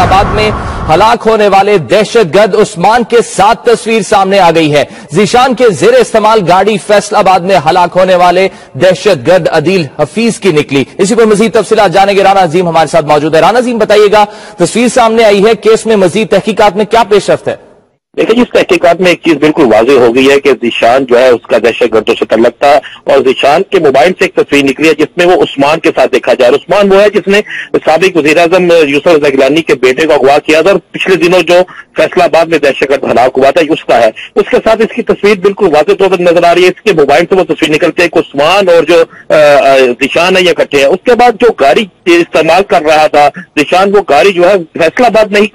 آباد میں ہلاک ہونے والے دہشت گرد عثمان کے ساتھ تصویر سامنے آ گئی ہے۔ ذیشان کے زیر استعمال گاڑی فیصل آباد میں ہلاک ہونے والے دہشت گرد عدیل حفیظ کی نکلی۔ اسی پر مزید تفصیلات جانیں گے، رانا عظیم ہمارے ساتھ موجود ہے۔ رانا عظیم بتائیے گا، تصویر سامنے آئی ہے، کیس میں مزید تحقیقات میں کیا پیش رفت ہے؟ دیکھیں اس تحقیقات میں ایک چیز بالکل واضح ہو گئی ہے کہ ذیشان جو ہے اس کا دہشت گردوں سے تعلق تھا، اور ذیشان کے موبائل سے ایک تصویر نکلی ہے جس میں وہ عثمان کے ساتھ دیکھا جائے۔ عثمان وہ ہے جس نے سابق وزیر اعظم یوسف رضا گیلانی کے بیٹے کو اغوا کیا تھا، اور پچھلے دنوں جو فیصل آباد میں دہشت گرد ہلاک ہوا تھا اس کا ہے۔ اس کے ساتھ اس کی تصویر بالکل واضح طور پر نظر آ رہی ہے، اس کے موبائل سے وہ تصویر نکلتی ہے کہ عثمان اور جو ذیشان ہے یہ اکٹھے ہیں۔ اس کے بعد جو گاڑی استعمال کر رہا تھا ذیشان، وہ گاڑی جو ہے فیصل آباد میں ہی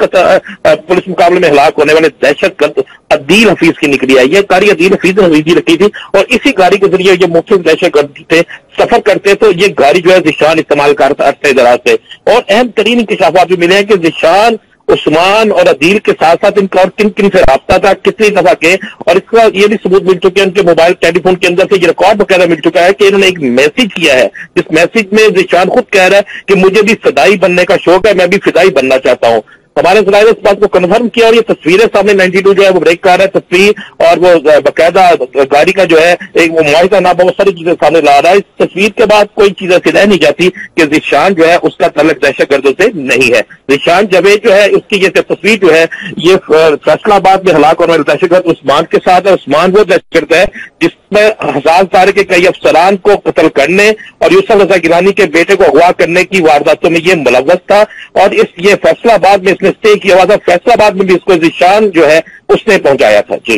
پولیس مقابلے میں ہلاک ہونے والے دہشت گرد عدیل حفیظ کی نکلی ہے۔ یہ گاڑی عدیل حفیظ نے رکھی تھی، اور اسی گاڑی کے ذریعے یہ مختلف دہشت گرد تھے سفر کرتے، تو یہ گاڑی جو ہے ذیشان استعمال کرتا عرصے دراز سے۔ اور اہم ترین انکشافات جو ملے ہیں کہ ذیشان عثمان اور عدیل کے ساتھ ساتھ ان کا اور کن کن سے رابطہ تھا، کتنی دفعہ کے، اور اس کا یہ بھی ثبوت مل چکے ہیں ان کے موبائل ٹیلی فون کے اندر سے یہ ریکارڈ وغیرہ مل چکا ہے کہ انہوں نے ایک میسج کیا ہے، جس میسج میں ذیشان خود کہہ رہا ہے کہ مجھے بھی فدائی بننے کا شوق ہے، میں بھی فدائی بننا چاہتا ہوں۔ ہمارے ذرائع نے اس بات کو کنفرم کیا، اور یہ تصویریں سامنے 92 جو ہے وہ بریک کر رہا ہے تصویر، اور وہ باقاعدہ گاڑی کا جو ہے ایک معاہدہ نامہ، بہت ساری چیزیں سامنے لا رہا ہے۔ اس تصویر کے بعد کوئی چیز ایسی رہ نہیں جاتی کہ ذیشان جو ہے اس کا تعلق دہشت گردوں سے نہیں ہے۔ ذیشان جاوید جو ہے اس کی یہ تصویر جو ہے یہ فیصل آباد میں ہلاک ہونے والے دہشت گرد عثمان کے ساتھ ہے۔ عثمان وہ دہشت گرد ہے جس میں حساس ادارے کے کئی افسران کو قتل کرنے اور یوسف رضا گیلانی کے بیٹے کو اغوا کرنے کی وارداتوں میں یہ ملوث تھا، اور یہ فیصل آباد میں اس نے اسٹے کیا ہوا تھا۔ فیصل آباد میں بھی اس کو ذیشان جو ہے اس نے پہنچایا تھا۔ جی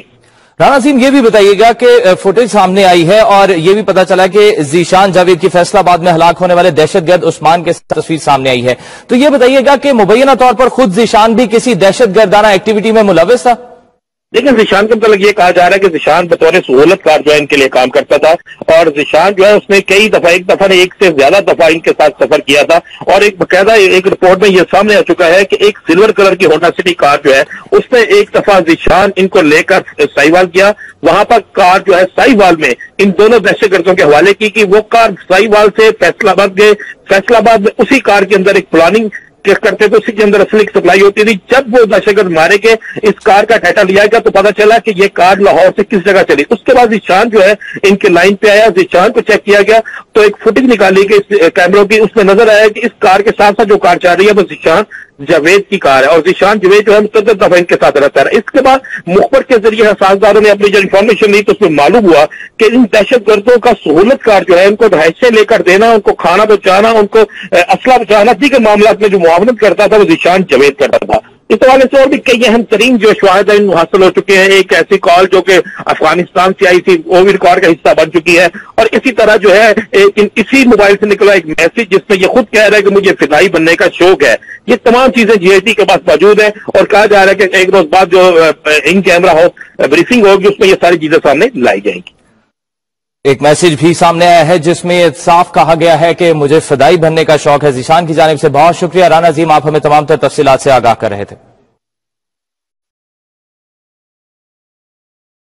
رانا عظیم یہ بھی بتائیے گا کہ فوٹیج سامنے آئی ہے اور یہ بھی پتا چلا کہ ذیشان جاوید کی فیصل آباد میں ہلاک ہونے والے دہشت گرد عثمان کے تصویر سامنے آئی ہے، تو یہ بتائیے گا کہ مبینہ طور پر خود ذیشان بھی کسی دہشت گردانہ ایکٹیویٹی میں ملوث تھا؟ لیکن ذیشان کے متعلق یہ کہا جا رہا ہے کہ ذیشان بطور سہولت کار جو ہے ان کے لیے کام کرتا تھا، اور ذیشان جو ہے اس نے کئی دفعہ، ایک دفعہ نے ایک سے زیادہ دفعہ ان کے ساتھ سفر کیا تھا، اور ایک باقاعدہ ایک رپورٹ میں یہ سامنے آ چکا ہے کہ ایک سلور کلر کی ہونڈا سٹی کار جو ہے اس نے ایک دفعہ ذیشان ان کو لے کر ساہیوال کیا، وہاں پر کار جو ہے ساہیوال میں ان دونوں دہشت گردوں کے حوالے کی کہ وہ کار ساہیوال سے فیصل آباد گئے، فیصل آباد میں اسی کار کے اندر ایک پلاننگ کرتے تو اسی کے اندر اسلحے کی سپلائی ہوتی تھی۔ جب وہ دہشت گرد مارے کے اس کار کا ڈیٹا لیا گیا تو پتا چلا کہ یہ کار لاہور سے کس جگہ چلی۔ اس کے بعد ذیشان جو ہے ان کے لائن پہ آیا، ذیشان کو چیک کیا گیا تو ایک فوٹیج نکالی گئی کیمروں کی، اس میں نظر آیا کہ اس کار کے ساتھ ساتھ جو کار چل رہی ہے وہ ذیشان جاوید کی کار ہے، اور ذیشان جاوید جو ہے متعدد دفعہ ان کے ساتھ رہتا ہے۔ اس کے بعد مخبر کے ذریعے حساسداروں نے اپنی جو انفارمیشن لی تو اس میں معلوم ہوا کہ ان دہشت گردوں کا سہولت کار جو ہے ان کو رہائشیں لے کر دینا، ان کو کھانا پہنچانا، ان کو اسلحہ پہنچانا، دیگر معاملات میں جو معاونت کرتا تھا وہ ذیشان جاوید کرتا تھا۔ اس حوالے سے اور بھی کئی اہم ترین جو شواہد حاصل ہو چکے ہیں۔ ایک ایسی کال جو کہ افغانستان سے آئی تھی وہ بھی ریکارڈ کا حصہ بن چکی ہے، اور اسی طرح جو ہے اسی موبائل سے نکلا ایک میسج جس میں یہ خود کہہ رہا ہے کہ مجھے فضائی بننے کا شوق ہے۔ یہ تمام چیزیں جی آئی ٹی کے پاس موجود ہیں، اور کہا جا رہا ہے کہ ایک روز بعد جو ان کیمرہ ہو بریفنگ ہوگی اس میں یہ ساری چیزیں سامنے لائی جائیں گی۔ ایک میسج بھی سامنے آیا ہے جس میں صاف کہا گیا ہے کہ مجھے فدائی بننے کا شوق ہے۔ ذیشان کی جانب سے بہت شکریہ رانا عظیم، آپ ہمیں تمام تر تفصیلات سے آگاہ کر رہے تھے۔